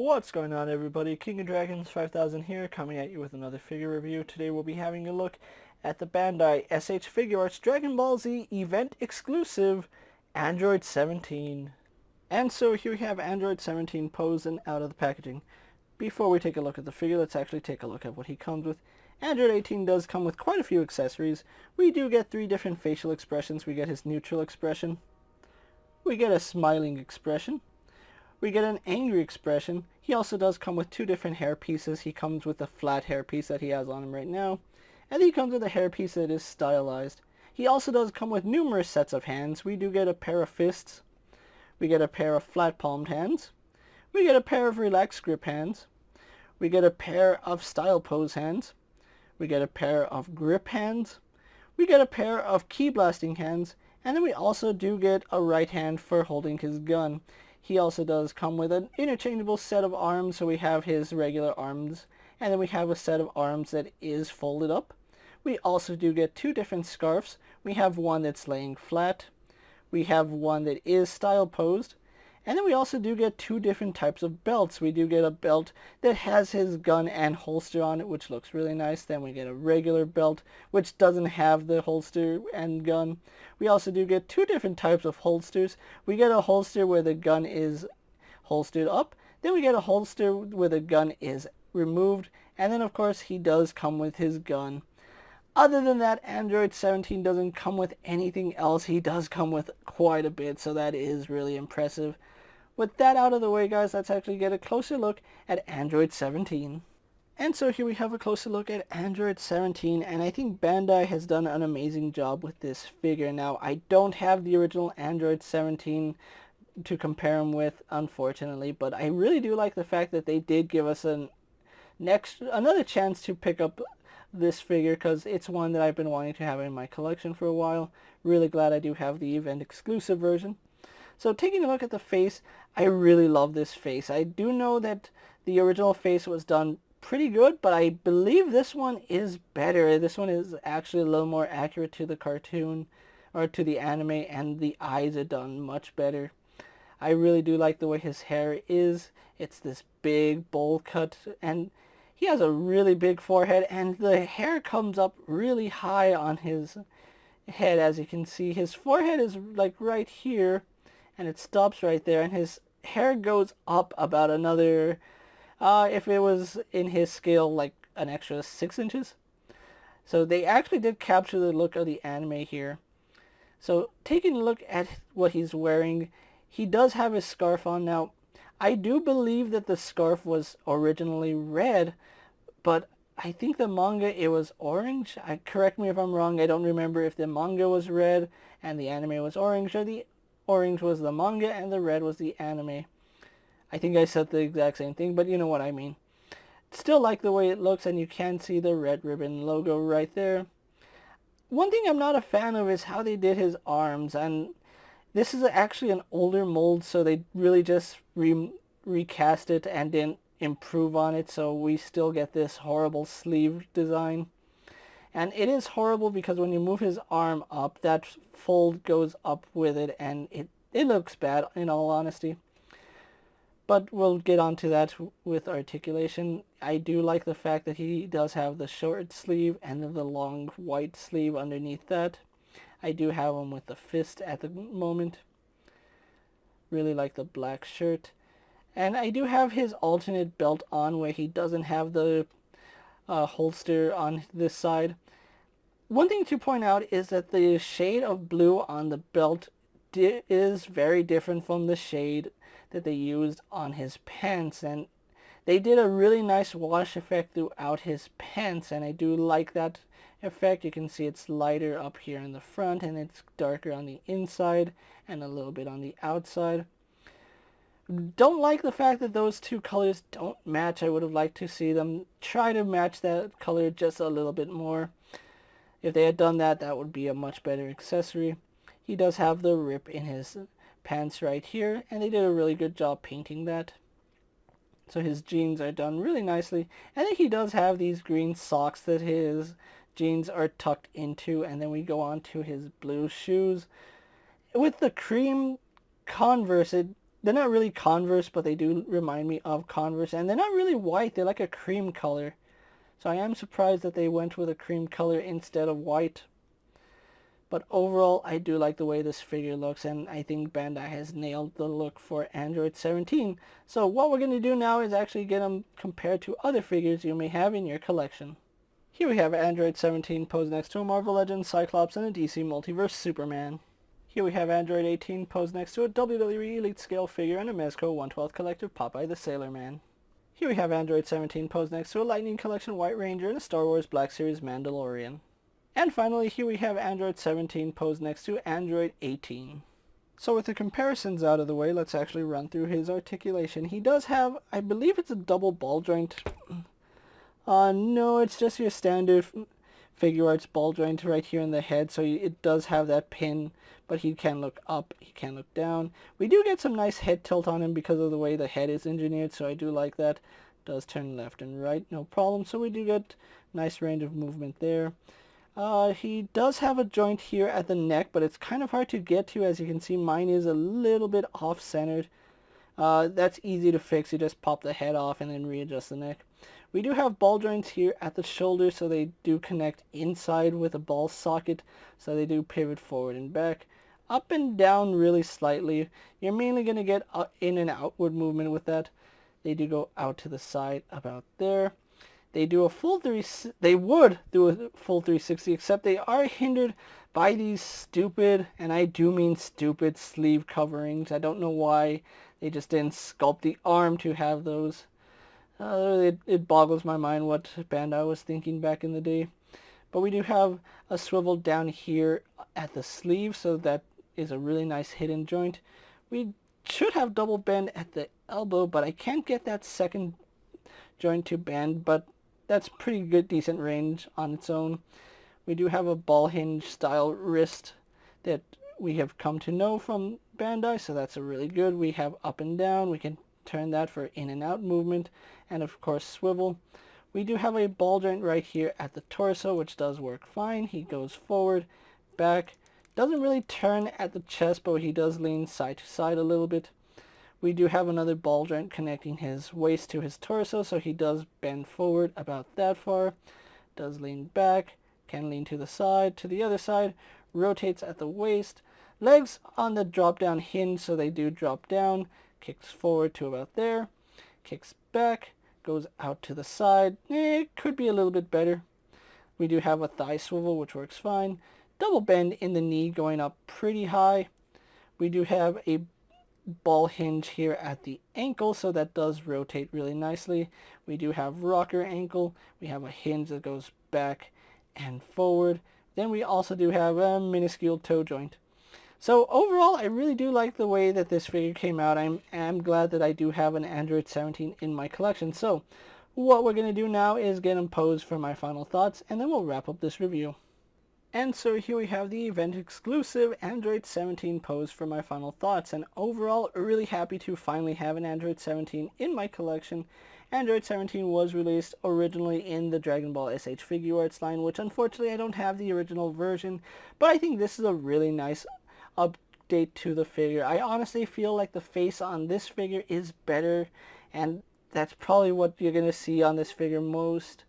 What's going on, everybody? King of Dragons 5000 here, coming at you with another figure review. Today we'll be having a look at the Bandai SH Figuarts Dragon Ball Z event exclusive Android 17. And so here we have Android 17 posed and out of the packaging. Before we take a look at the figure, let's actually take a look at what he comes with. Android 18 does come with quite a few accessories. We do get 3 different facial expressions. We get his neutral expression, we get a smiling expression, we get an angry expression. He also does come with 2 different hair pieces. He comes with a flat hair piece that he has on him right now, and he comes with a hair piece that is stylized. He also does come with numerous sets of hands. We do get a pair of fists, we get a pair of flat palmed hands, we get a pair of relaxed grip hands, we get a pair of style pose hands, we get a pair of grip hands, we get a pair of key blasting hands, and then we also do get a right hand for holding his gun. He also does come with an interchangeable set of arms, so we have his regular arms, and then we have a set of arms that is folded up. We also do get 2 different scarves. We have one that's laying flat, we have one that is style posed, and then we also do get 2 different types of belts. We do get a belt that has his gun and holster on it, which looks really nice. Then we get a regular belt, which doesn't have the holster and gun. We also do get 2 different types of holsters. We get a holster where the gun is holstered up. Then we get a holster where the gun is removed. And then, of course, he does come with his gun. Other than that, Android 17 doesn't come with anything else. He does come with quite a bit, so that is really impressive. With that out of the way, guys, let's actually get a closer look at Android 17. And so here we have a closer look at Android 17, and I think Bandai has done an amazing job with this figure. Now, I don't have the original Android 17 to compare him with, unfortunately, but I really do like the fact that they did give us another chance to pick up this figure, because it's one that I've been wanting to have in my collection for a while. Really glad I do have the event exclusive version. So taking a look at the face, I really love this face. I do know that the original face was done pretty good, but I believe this one is better. This one is actually a little more accurate to the cartoon, or to the anime, and the eyes are done much better. I really do like the way his hair is. It's this big bowl cut, and he has a really big forehead, and the hair comes up really high on his head. As you can see, his forehead is like right here, and it stops right there, and his hair goes up about another, if it was in his scale, like an extra 6 inches. So they actually did capture the look of the anime here. So taking a look at what he's wearing, he does have his scarf on. Now, I do believe that the scarf was originally red, but I think the manga, it was orange. Correct me if I'm wrong. I don't remember if the manga was red and the anime was orange, or the orange was the manga and the red was the anime. I think I said the exact same thing, but you know what I mean. Still like the way it looks, and you can see the red ribbon logo right there. One thing I'm not a fan of is how they did his arms, and this is actually an older mold, so they really just recast it and didn't improve on it, so we still get this horrible sleeve design. And it is horrible because when you move his arm up, that fold goes up with it, and it looks bad, in all honesty. But we'll get onto that with Articulation. I do like the fact that he does have the short sleeve and the long white sleeve underneath that. I do have him with the fist at the moment. Really like the black shirt. And I do have his alternate belt on, where he doesn't have the holster on this side. One thing to point out is that the shade of blue on the belt is very different from the shade that they used on his pants, and they did a really nice wash effect throughout his pants, and I do like that effect. You can see it's lighter up here in the front, and it's darker on the inside and a little bit on the outside. Don't like the fact that those 2 colors don't match. I would have liked to see them try to match that color just a little bit more. If they had done that, that would be a much better accessory. He does have the rip in his pants right here, and they did a really good job painting that. So his jeans are done really nicely. And then he does have these green socks that his jeans are tucked into, and then we go on to his blue shoes. With the cream Converse, They're not really Converse, but they do remind me of Converse. And they're not really white. They're like a cream color. So I am surprised that they went with a cream color instead of white. But overall, I do like the way this figure looks, and I think Bandai has nailed the look for Android 17. So what we're going to do now is actually get them compared to other figures you may have in your collection. Here we have Android 17 posed next to a Marvel Legends, Cyclops, and a DC Multiverse Superman. Here we have Android 18 posed next to a WWE Elite Scale figure and a Mezco 1/12 Collective Popeye the Sailor Man. Here we have Android 17 posed next to a Lightning Collection White Ranger and a Star Wars Black Series Mandalorian. And finally, here we have Android 17 posed next to Android 18. So with the comparisons out of the way, let's actually run through his articulation. He does have, I believe it's a double ball joint. No, it's just your standard Figuarts ball joint right here in the head. So it does have that pin, but he can look up, he can look down. We do get some nice head tilt on him because of the way the head is engineered, so I do like that. Does turn left and right, no problem. So we do get nice range of movement there. He does have a joint here at the neck, but it's kind of hard to get to. As you can see, mine is a little bit off-centered. That's easy to fix. You just pop the head off and then readjust the neck. We do have ball joints here at the shoulder, so they do connect inside with a ball socket, so they do pivot forward and back. Up and down really slightly. You're mainly going to get in and outward movement with that. They do go out to the side about there. They do a full they would do a full 360, except they are hindered by these stupid, and I do mean stupid, sleeve coverings. I don't know why they just didn't sculpt the arm to have those. It boggles my mind what Bandai was thinking back in the day. But we do have a swivel down here at the sleeve, so that is a really nice hidden joint. We should have double bend at the elbow, but I can't get that second joint to bend, but that's pretty good, decent range on its own. We do have a ball hinge style wrist that we have come to know from Bandai, so that's a really good. We have up and down. We can turn that for in and out movement, and of course swivel. We do have a ball joint right here at the torso, which does work fine. He goes forward, back. Doesn't really turn at the chest, but he does lean side to side a little bit. We do have another ball joint connecting his waist to his torso, so he does bend forward about that far, does lean back, can lean to the side, to the other side, rotates at the waist, legs on the drop down hinge, so they do drop down, kicks forward to about there, kicks back, goes out to the side. It could be a little bit better. We do have a thigh swivel, which works fine, double bend in the knee going up pretty high. We do have a ball hinge here at the ankle, so that does rotate really nicely. We do have rocker ankle. We have a hinge that goes back and forward. Then we also do have a minuscule toe joint. So overall, I really do like the way that this figure came out. I'm glad that I do have an Android 17 in my collection. So what we're going to do now is get him posed for my final thoughts, and then we'll wrap up this review. And so here we have the event exclusive Android 17 pose for my final thoughts, and overall really happy to finally have an Android 17 in my collection. Android 17 was released originally in the Dragon Ball SH Figuarts line, which unfortunately I don't have the original version, but I think this is a really nice update to the figure. I honestly feel like the face on this figure is better, and that's probably what you're going to see on this figure most.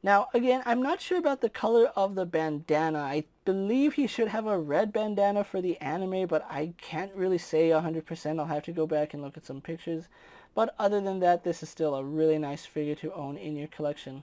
Now, again, I'm not sure about the color of the bandana. I believe he should have a red bandana for the anime, but I can't really say 100%. I'll have to go back and look at some pictures. But other than that, this is still a really nice figure to own in your collection.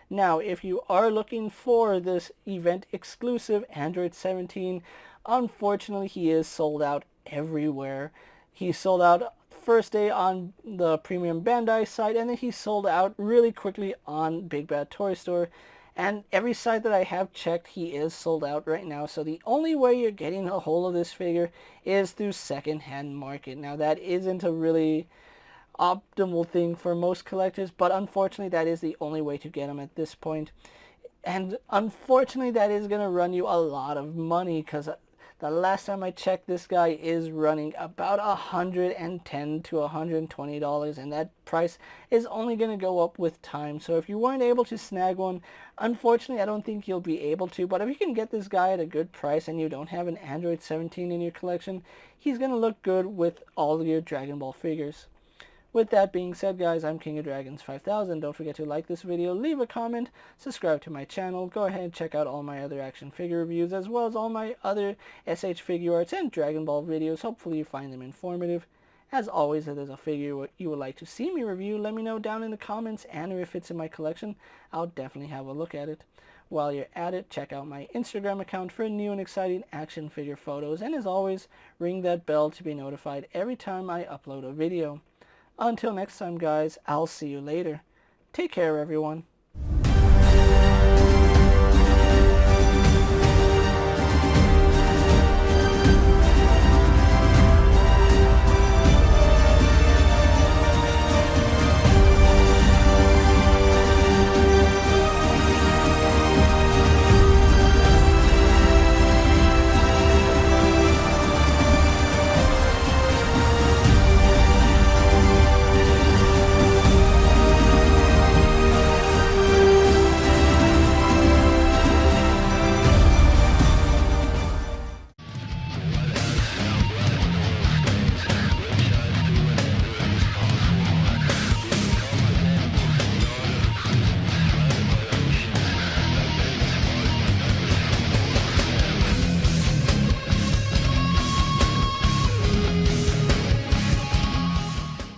Now, if you are looking for this event exclusive Android 17, unfortunately, he is sold out everywhere. He's sold out first day on the premium Bandai site, and then he sold out really quickly on Big Bad Toy Store, and every site that I have checked, he is sold out right now. So the only way you're getting a hold of this figure is through secondhand market. Now that isn't a really optimal thing for most collectors, but unfortunately that is the only way to get them at this point. And unfortunately that is going to run you a lot of money, because The last time I checked, this guy is running about $110 to $120, and that price is only going to go up with time. So if you weren't able to snag one, unfortunately, I don't think you'll be able to. But if you can get this guy at a good price and you don't have an Android 17 in your collection, he's going to look good with all of your Dragon Ball figures. With that being said, guys, I'm King of Dragons 5000. Don't forget to like this video, leave a comment, subscribe to my channel. Go ahead and check out all my other action figure reviews, as well as all my other SH Figuarts and Dragon Ball videos. Hopefully you find them informative. As always, if there's a figure you would like to see me review, let me know down in the comments, and if it's in my collection, I'll definitely have a look at it. While you're at it, check out my Instagram account for new and exciting action figure photos, and as always, ring that bell to be notified every time I upload a video. Until next time, guys, I'll see you later. Take care, everyone.